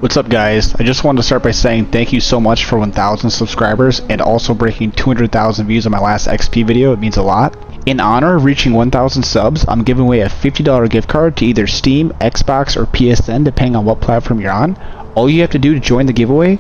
What's up guys? I just wanted to start by saying thank you so much for 1,000 subscribers and also breaking 200,000 views on my last XP video. It means a lot. In honor of reaching 1,000 subs, I'm giving away a $50 gift card to either Steam, Xbox, or PSN depending on what platform you're on. All you have to do to join the giveaway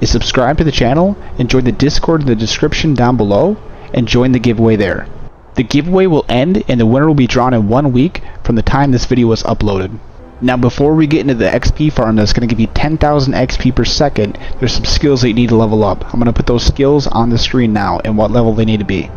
is subscribe to the channel and join the Discord in the description down below and join the giveaway there. The giveaway will end and the winner will be drawn in 1 week from the time this video was uploaded. Now before we get into the XP farm that's going to give you 10,000 XP per second, there's some skills that you need to level up. I'm going to put those skills on the screen now and what level they need to be.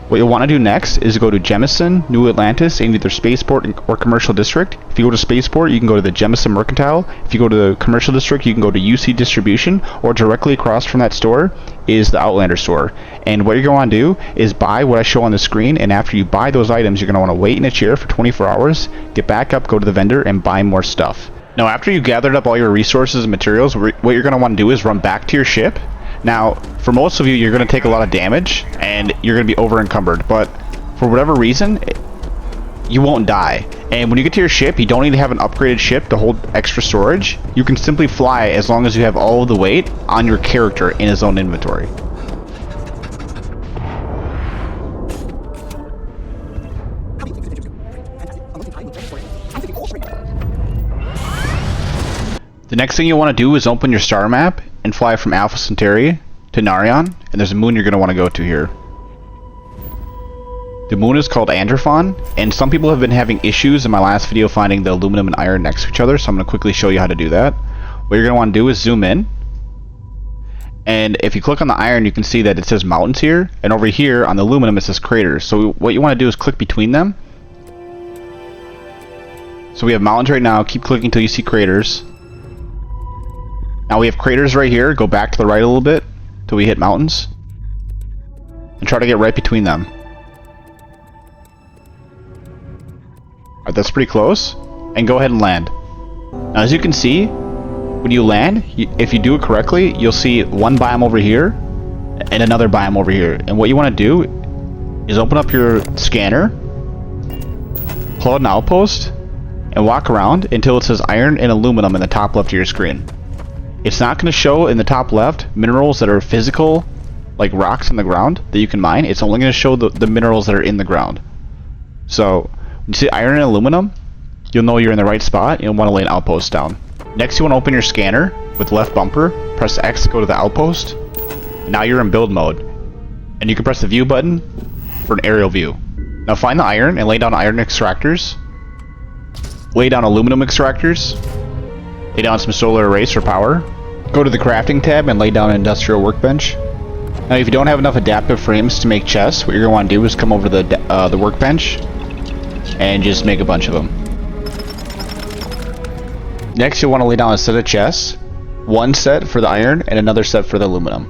What you'll want to do next is go to Jemison, New Atlantis, in either Spaceport or Commercial District. If you go to Spaceport, you can go to the Jemison Mercantile. If you go to the Commercial District, you can go to UC Distribution, or directly across from that store is the Outlander store. And what you're going to want to do is buy what I show on the screen, and after you buy those items, you're going to want to wait in a chair for 24 hours, get back up, go to the vendor, and buy more stuff. Now after you've gathered up all your resources and materials, what you're going to want to do is run back to your ship. Now, for most of you, you're going to take a lot of damage, and you're going to be over-encumbered, but for whatever reason, you won't die. And when you get to your ship, you don't need to have an upgraded ship to hold extra storage. You can simply fly as long as you have all of the weight on your character in his own inventory. The next thing you want to do is open your star map and fly from Alpha Centauri to Narion, and there's a moon you're going to want to go to here. The moon is called Androphon, and some people have been having issues in my last video finding the aluminum and iron next to each other, so I'm going to quickly show you how to do that. What you're going to want to do is zoom in, and if you click on the iron you can see that it says mountains here, and over here on the aluminum it says craters. So what you want to do is click between them. So we have mountains right now, keep clicking until you see craters. Now we have craters right here, go back to the right a little bit till we hit mountains and try to get right between them. Alright, that's pretty close, and go ahead and land. Now as you can see, when you land, if you do it correctly, you'll see one biome over here and another biome over here, and what you want to do is open up your scanner, pull out an outpost, and walk around until it says iron and aluminum in the top left of your screen. It's not going to show in the top left minerals that are physical, like rocks in the ground that you can mine. It's only going to show the minerals that are in the ground. So when you see iron and aluminum, you'll know you're in the right spot and you'll want to lay an outpost down. Next you want to open your scanner with left bumper, press X to go to the outpost, and now you're in build mode. And you can press the view button for an aerial view. Now find the iron and lay down iron extractors, lay down aluminum extractors, lay down some solar arrays for power. Go to the crafting tab and lay down an industrial workbench. Now if you don't have enough adaptive frames to make chests, what you're going to want to do is come over to the workbench and just make a bunch of them. Next you'll want to lay down a set of chests. One set for the iron and another set for the aluminum.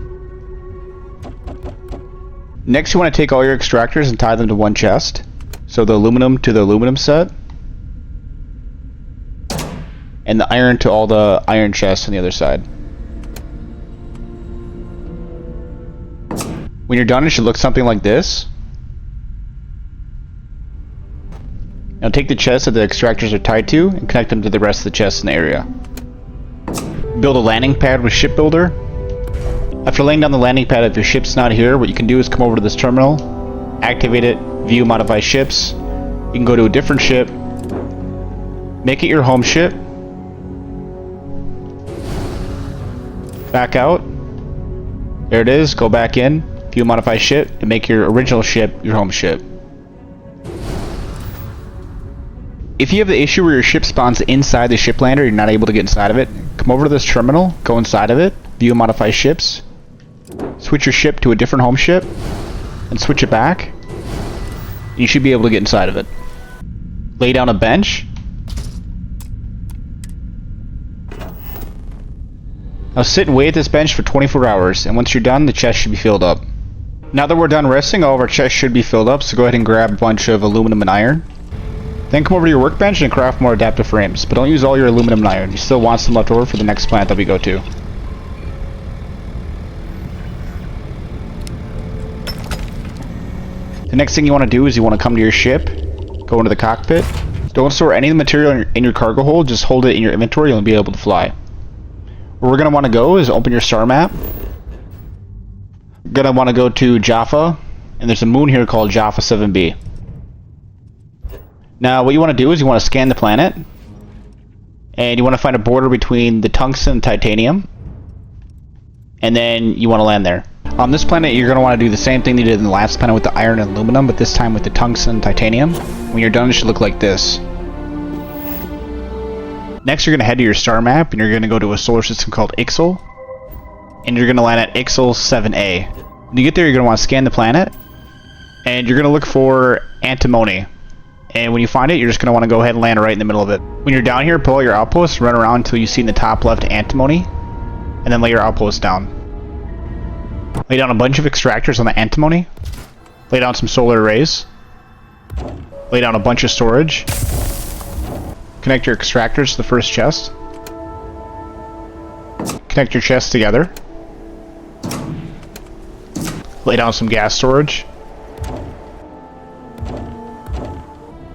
Next you want to take all your extractors and tie them to one chest. So the aluminum to the aluminum set, and the iron to all the iron chests on the other side. When you're done, it should look something like this. Now take the chests that the extractors are tied to and connect them to the rest of the chests in the area. Build a landing pad with ship builder. After laying down the landing pad, if your ship's not here, what you can do is come over to this terminal, activate it, view modify ships. You can go to a different ship, make it your home ship, back out, there it is, go back in, view modify ship, and make your original ship your home ship. If you have the issue where your ship spawns inside the ship lander, you're not able to get inside of it, come over to this terminal, go inside of it, view modify ships, switch your ship to a different home ship, and switch it back, you should be able to get inside of it. Lay down a bench. Now sit and wait at this bench for 24 hours, and once you're done, the chest should be filled up. Now that we're done resting, all of our chests should be filled up, so go ahead and grab a bunch of aluminum and iron. Then come over to your workbench and craft more adaptive frames, but don't use all your aluminum and iron. You still want some left over for the next plant that we go to. The next thing you want to do is you want to come to your ship, go into the cockpit, Don't store any of the material in your cargo hold, just hold it in your inventory and you'll be able to fly. Where we're going to want to go is open your star map. We're going to want to go to Jaffa, and there's a moon here called Jaffa 7b. Now what you want to do is you want to scan the planet, and you want to find a border between the tungsten and titanium, and then you want to land there. On this planet you're going to want to do the same thing you did in the last planet with the iron and aluminum, but this time with the tungsten and titanium. When you're done, it should look like this. Next, you're going to head to your star map, and you're going to go to a solar system called Ixel, and you're going to land at Ixel 7a. When you get there, you're going to want to scan the planet, and you're going to look for Antimony. And when you find it, you're just going to want to go ahead and land right in the middle of it. When you're down here, pull out your outpost, run around until you see in the top left Antimony, and then lay your outpost down. Lay down a bunch of extractors on the Antimony. Lay down some solar arrays. Lay down a bunch of storage. Connect your extractors to the first chest. Connect your chests together. Lay down some gas storage.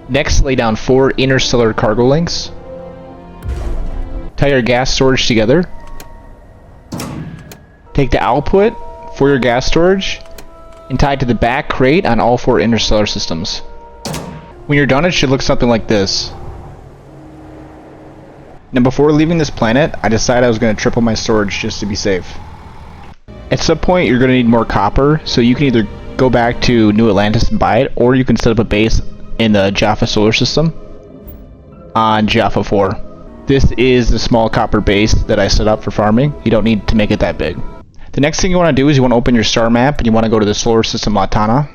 Next, lay down 4 interstellar cargo links. Tie your gas storage together. Take the output for your gas storage and tie it to the back crate on all 4 interstellar systems. When you're done, it should look something like this. Now before leaving this planet, I decided I was going to triple my storage just to be safe. At some point you're going to need more copper, so you can either go back to New Atlantis and buy it, or you can set up a base in the Jaffa solar system on Jaffa 4. This is the small copper base that I set up for farming. You don't need to make it that big. The next thing you want to do is you want to open your star map, and you want to go to the solar system Latana,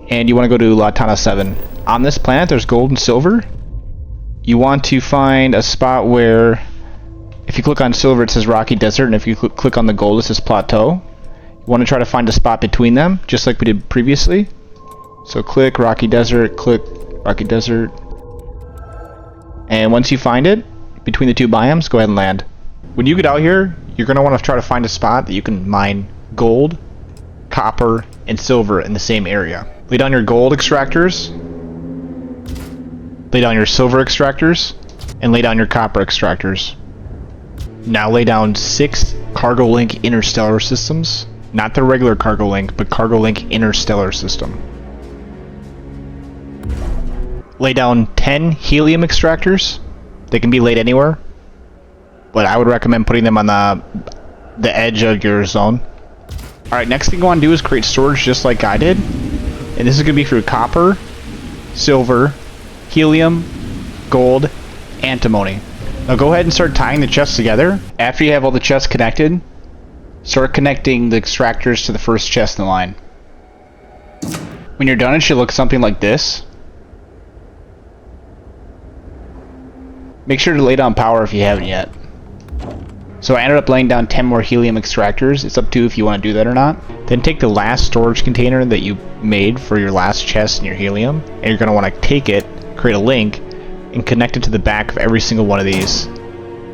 and you want to go to Latana 7. On this planet there's gold and silver. You want to find a spot where, if you click on silver it says Rocky Desert, and if you click on the gold it says Plateau. You want to try to find a spot between them, just like we did previously. So click Rocky Desert, click Rocky Desert, and once you find it, between the 2 biomes, go ahead and land. When you get out here, you're going to want to try to find a spot that you can mine gold, copper, and silver in the same area. Lay down your gold extractors, lay down your silver extractors, and lay down your copper extractors. Now lay down 6 cargo link interstellar systems. Not the regular cargo link, but cargo link interstellar system. Lay down 10 helium extractors. They can be laid anywhere, but I would recommend putting them on the edge of your zone. Alright, next thing you want to do is create storage just like I did. And this is going to be for copper, silver, helium, gold, antimony. Now go ahead and start tying the chests together. After you have all the chests connected, start connecting the extractors to the first chest in the line. When you're done, it should look something like this. Make sure to lay down power if you haven't yet. So I ended up laying down 10 more helium extractors. It's up to you if you want to do that or not. Then take the last storage container that you made for your last chest and your helium, and you're going to want to take it, create a link, and connect it to the back of every single one of these.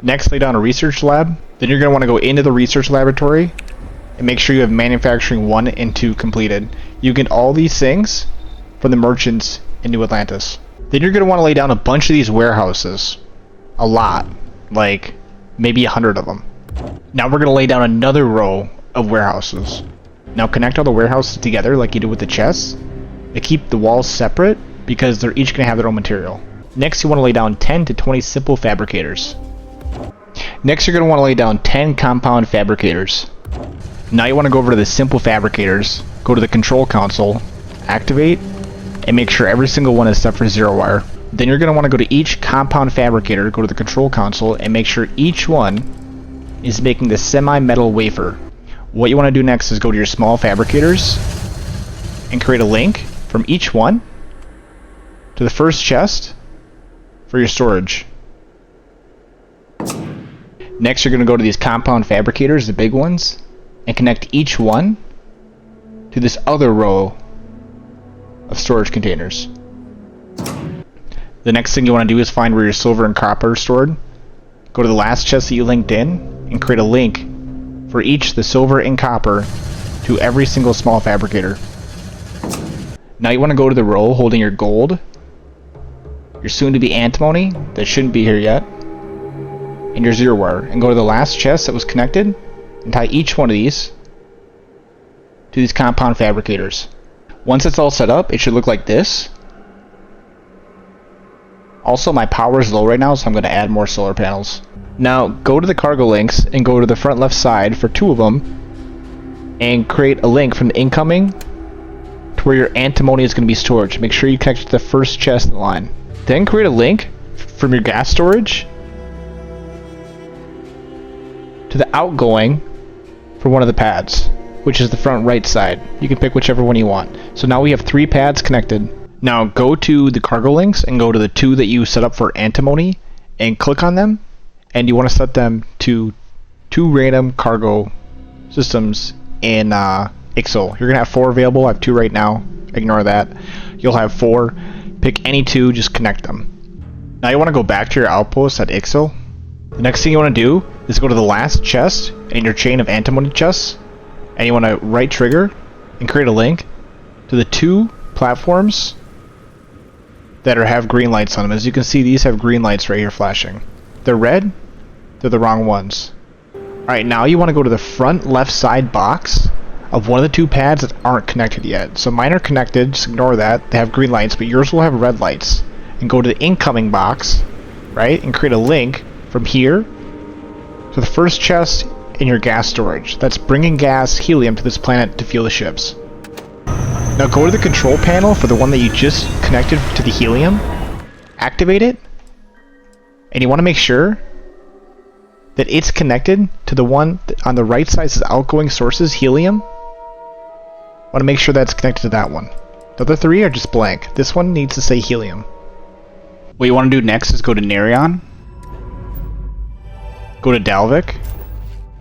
Next, lay down a research lab. Then you're going to want to go into the research laboratory and make sure you have manufacturing 1 and 2 completed. You get all these things from the merchants in New Atlantis. Then you're going to want to lay down a bunch of these warehouses. A lot. Like maybe 100 of them. Now we're going to lay down another row of warehouses. Now connect all the warehouses together like you did with the chests. They keep the walls separate because they're each going to have their own material. Next you want to lay down 10 to 20 simple fabricators. Next you're going to want to lay down 10 compound fabricators. Now you want to go over to the simple fabricators, go to the control console, activate, and make sure every single one is set for 0 wire. Then you're going to want to go to each compound fabricator, go to the control console, and make sure each one is making the semi-metal wafer. What you want to do next is go to your small fabricators and create a link from each one to the first chest for your storage. Next you're going to go to these compound fabricators, the big ones, and connect each one to this other row of storage containers. The next thing you want to do is find where your silver and copper are stored. Go to the last chest that you linked in and create a link for each the silver and copper to every single small fabricator. Now you want to go to the row holding your gold, your soon-to-be Antimony, that shouldn't be here yet, and your 0 wire, and go to the last chest that was connected, and tie each one of these to these compound fabricators. Once it's all set up, it should look like this. Also, my power is low right now, so I'm going to add more solar panels. Now, go to the cargo links and go to the front left side for 2 of them, and create a link from the incoming to where your antimony is going to be stored. Make sure you connect it to the first chest in the line. Then create a link from your gas storage to the outgoing for one of the pads, which is the front right side. You can pick whichever one you want. So now we have 3 pads connected. Now go to the cargo links and go to the 2 that you set up for antimony and click on them, and you want to set them to 2 random cargo systems in Ixal. You're gonna have 4 available. I have 2 right now. Ignore that. You'll have 4. Pick any 2, just connect them. Now you want to go back to your outpost at Ixal. The next thing you want to do is go to the last chest in your chain of antimony chests, and you want to right trigger and create a link to the 2 platforms that have green lights on them. As you can see, these have green lights right here flashing. They're red, they're the wrong ones. Alright, now you want to go to the front left side box of one of the 2 pads that aren't connected yet. So mine are connected, just ignore that. They have green lights, but yours will have red lights. And go to the incoming box, right, and create a link from here to the first chest in your gas storage. That's bringing gas, helium, to this planet to fuel the ships. Now go to the control panel for the one that you just connected to the helium, activate it, and you want to make sure that it's connected to the one on the right side says outgoing sources, helium. Want to make sure that's connected to that one. The other 3 are just blank. This one needs to say helium. What you want to do next is go to Nerion, go to Dalvik,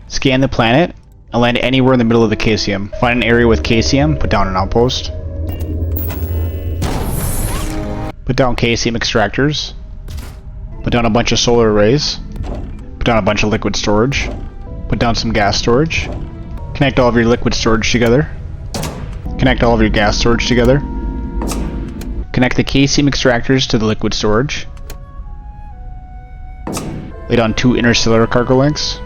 scan the planet, and land anywhere in the middle of the KCM. Find an area with KCM, put down an outpost. Put down KCM extractors. Put down a bunch of solar arrays. Put down a bunch of liquid storage. Put down some gas storage. Connect all of your liquid storage together. Connect all of your gas storage together. Connect the KCM extractors to the liquid storage. Lay down 2 interstellar cargo links.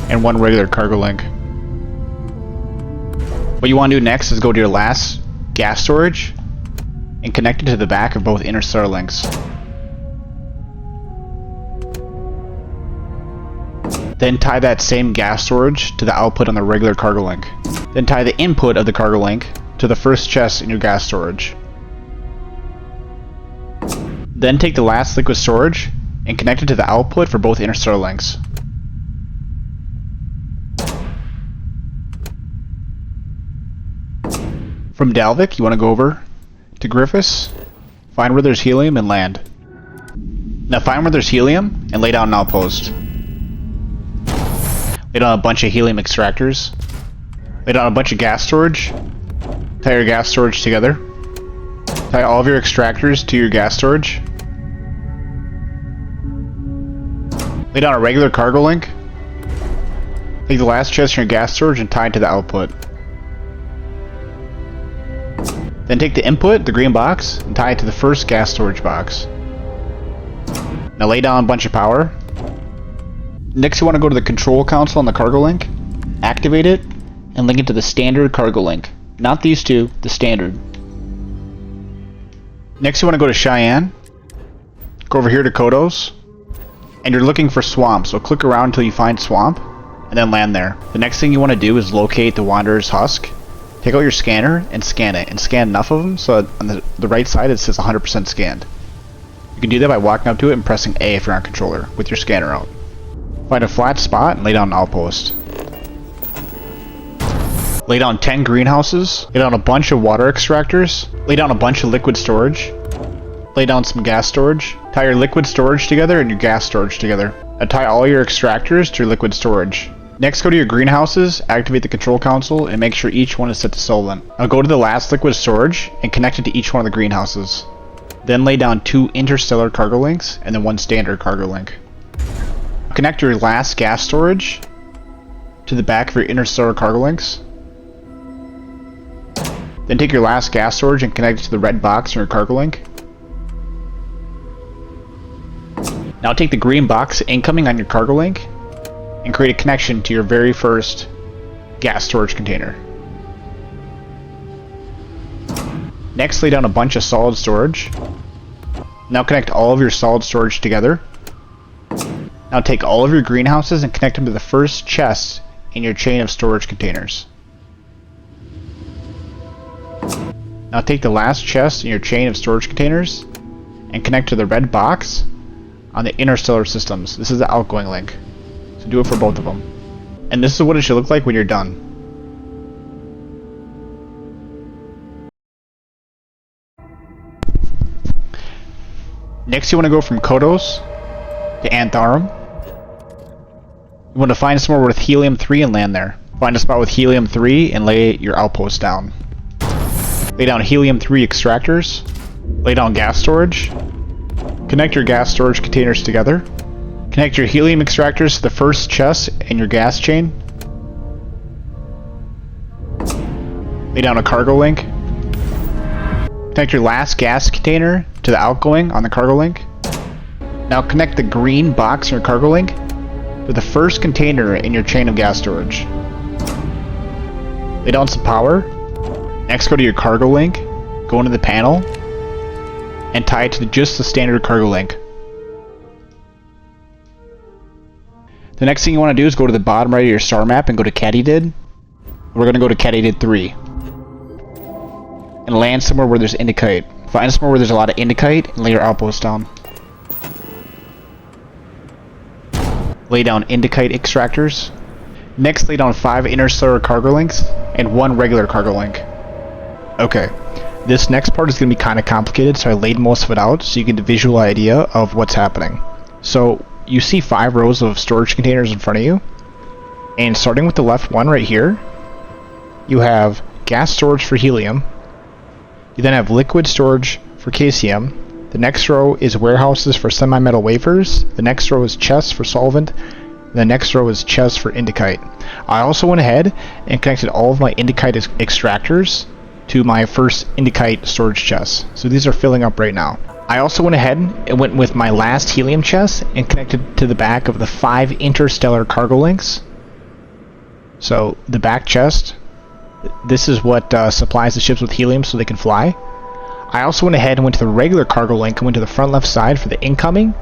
And 1 regular cargo link. What you want to do next is go to your last gas storage and connect it to the back of both interstellar links. Then tie that same gas storage to the output on the regular cargo link. Then tie the input of the cargo link to the first chest in your gas storage. Then take the last liquid storage and connect it to the output for both interstellar links. From Dalvik, you want to go over to Griffis, find where there's helium, and land. Now find where there's helium and lay down an outpost. Lay down a bunch of helium extractors. Lay down a bunch of gas storage. Tie your gas storage together. Tie all of your extractors to your gas storage. Lay down a regular cargo link. Take the last chest in your gas storage and tie it to the output. Then take the input, the green box, and tie it to the first gas storage box. Now lay down a bunch of power. Next you want to go to the control console on the cargo link, activate it, and link it to the standard cargo link. Not these 2, the standard. Next you want to go to Cheyenne, go over here to Kodos, and you're looking for swamp, so click around until you find swamp, and then land there. The next thing you want to do is locate the Wanderer's Husk. Take out your scanner and scan it, and scan enough of them so on the right side it says 100% scanned. You can do that by walking up to it and pressing A if you're on controller with your scanner out. Find a flat spot and lay down an outpost. Lay down 10 greenhouses, lay down a bunch of water extractors, lay down a bunch of liquid storage, lay down some gas storage, tie your liquid storage together and your gas storage together, and tie all your extractors to your liquid storage. Next, go to your greenhouses, activate the control console, and make sure each one is set to solvent. Now go to the last liquid storage and connect it to each one of the greenhouses. Then lay down 2 interstellar cargo links and then 1 standard cargo link. Connect your last gas storage to the back of your interstellar cargo links. Then take your last gas storage and connect it to the red box in your cargo link. Now take the green box incoming on your cargo link and create a connection to your very first gas storage container. Next, lay down a bunch of solid storage. Now connect all of your solid storage together. Now take all of your greenhouses and connect them to the first chest in your chain of storage containers. Now take the last chest in your chain of storage containers and connect to the red box on the interstellar systems. This is the outgoing link. So do it for both of them. And this is what it should look like when you're done. Next, you want to go from Kodos to Antharum. You want to find somewhere with Helium 3 and land there. Find a spot with Helium 3 and lay your outpost down. Lay down Helium 3 extractors. Lay down gas storage. Connect your gas storage containers together. Connect your helium extractors to the first chest in your gas chain. Lay down a cargo link. Connect your last gas container to the outgoing on the cargo link. Now connect the green box in your cargo link to the first container in your chain of gas storage. Lay down some power. Next, go to your cargo link, go into the panel, and tie it to just the standard cargo link. The next thing you want to do is go to the bottom right of your star map and go to Katydid. We're going to go to Katydid 3. And land somewhere where there's Indicite. Find somewhere where there's a lot of Indicite and lay your outpost down. Lay down Indicite extractors. Next, lay down 5 interstellar cargo links and 1 regular cargo link. Okay, this next part is going to be kind of complicated, so I laid most of it out so you get a visual idea of what's happening. So, you see 5 rows of storage containers in front of you, and starting with the left one right here, you have gas storage for helium, you then have liquid storage for KCM, the next row is warehouses for semi-metal wafers, the next row is chests for solvent, and the next row is chests for Indicite. I also went ahead and connected all of my Indicite extractors to my first Indicite storage chests. So these are filling up right now. I also went ahead and went with my last helium chest and connected to the back of the 5 interstellar cargo links. So the back chest, this is what supplies the ships with helium so they can fly. I also went ahead and went to the regular cargo link and went to the front left side for the incoming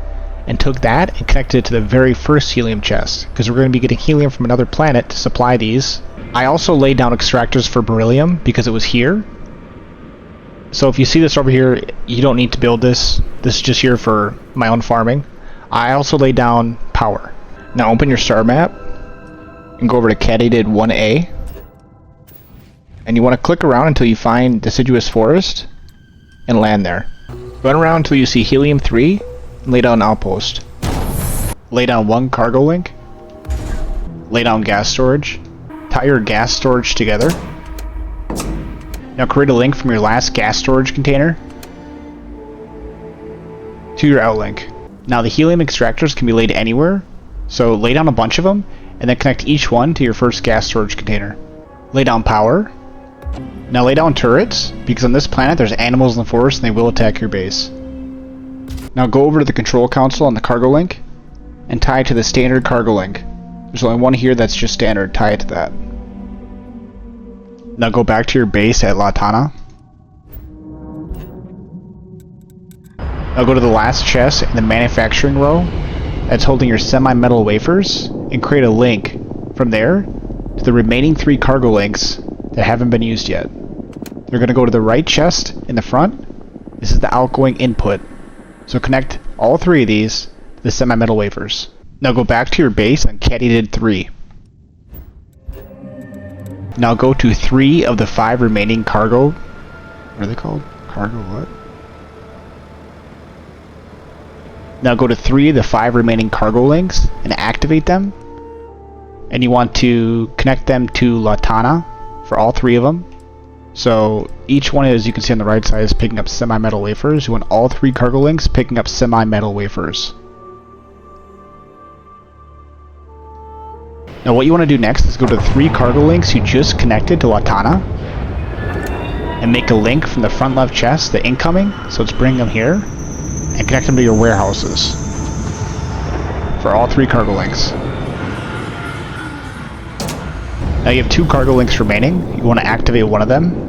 and took that and connected it to the very first helium chest because we're going to be getting helium from another planet to supply these. I also laid down extractors for beryllium because it was here. So if you see this over here, you don't need to build this. This is just here for my own farming. I also laid down power. Now open your star map and go over to Katydid 1A. And you want to click around until you find deciduous forest and land there. Run around until you see Helium 3 and lay down an outpost. Lay down 1 cargo link. Lay down gas storage. Tie your gas storage together. Now create a link from your last gas storage container to your outlink. Now the helium extractors can be laid anywhere, so lay down a bunch of them and then connect each one to your first gas storage container. Lay down power. Now lay down turrets, because on this planet there's animals in the forest and they will attack your base. Now go over to the control console on the cargo link and tie it to the standard cargo link. There's only one here that's just standard, tie it to that. Now go back to your base at Latana. Now go to the last chest in the manufacturing row that's holding your semi-metal wafers and create a link from there to the remaining 3 cargo links that haven't been used yet. They're going to go to the right chest in the front. This is the outgoing input. So connect all 3 of these to the semi-metal wafers. Now go back to your base on Katydid 3. Now go to 3 of the 5 remaining cargo... What are they called? Cargo what? Now go to 3 of the 5 remaining cargo links and activate them. And you want to connect them to Latana for all 3 of them. So each one, as you can see on the right side, is picking up semi-metal wafers. You want all 3 cargo links picking up semi-metal wafers. Now what you want to do next is go to the 3 cargo links you just connected to Latana and make a link from the front left chest, the incoming, so it's bringing them here, and connect them to your warehouses for all 3 cargo links. Now you have 2 cargo links remaining. You want to activate one of them.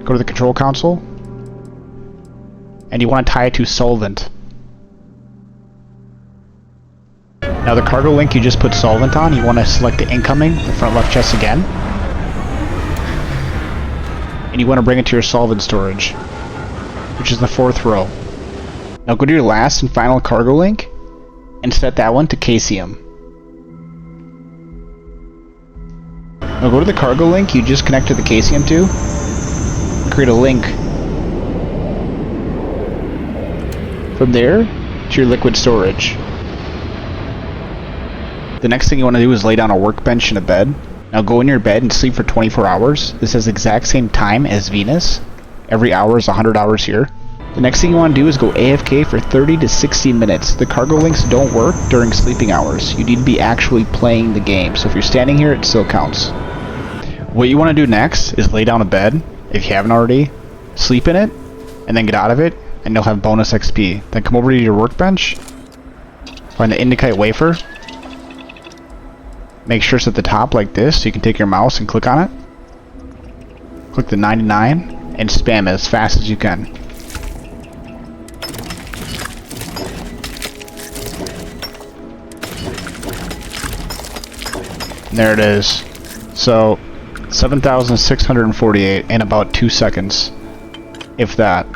Go to the control console, and you want to tie it to solvent. Now the cargo link you just put solvent on, you want to select the incoming, the front left chest again, and you want to bring it to your solvent storage, which is the 4th row. Now go to your last and final cargo link and set that one to KCM. Now go to the cargo link you just connected the KCM to, create a link from there to your liquid storage. The next thing you want to do is lay down a workbench and a bed. Now go in your bed and sleep for 24 hours. This has the exact same time as Venus. Every hour is 100 hours here. The next thing you want to do is go AFK for 30 to 60 minutes. The cargo links don't work during sleeping hours. You need to be actually playing the game. So if you're standing here, it still counts. What you want to do next is lay down a bed, if you haven't already, sleep in it, and then get out of it, and you'll have bonus XP. Then come over to your workbench, find the indicate wafer, make sure it's at the top like this, so you can take your mouse and click on it. Click the 99, and spam it as fast as you can. And there it is. So 7,648 in about 2 seconds, if that.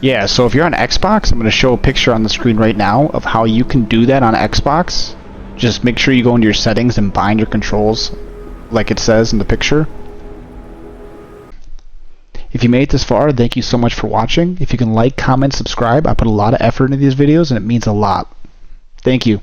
Yeah, so if you're on Xbox, I'm going to show a picture on the screen right now of how you can do that on Xbox. Just make sure you go into your settings and bind your controls like it says in the picture. If you made it this far, thank you so much for watching. If you can like, comment, subscribe, I put a lot of effort into these videos and it means a lot. Thank you.